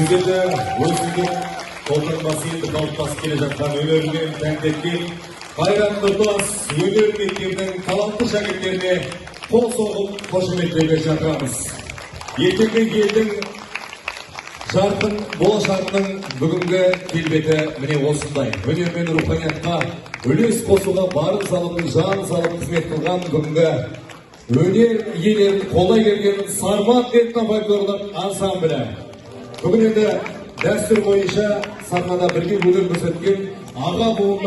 Сіздерді өзіндік қолтаңбасы енді қалыптасып келе жатқан өнерімен тәнтеккен қайратты тұтас өнер мектебінің талантты шәкірттеріне қол соғып қошеметтеуге шақырамыз. Ертеңгі елдің жарқын болашағының бүгінгі келбеті міне осындай. Өнер мен руханиятқа үлес қосуға барын салып, жан салып қызмет қылған бүгінгі өнер иелерін қолдай берген Сармат этно-фольклорлық ансамблі. Бүгін енді дәстүр бойынша сахнада бірге өнер көрсеткен аға буын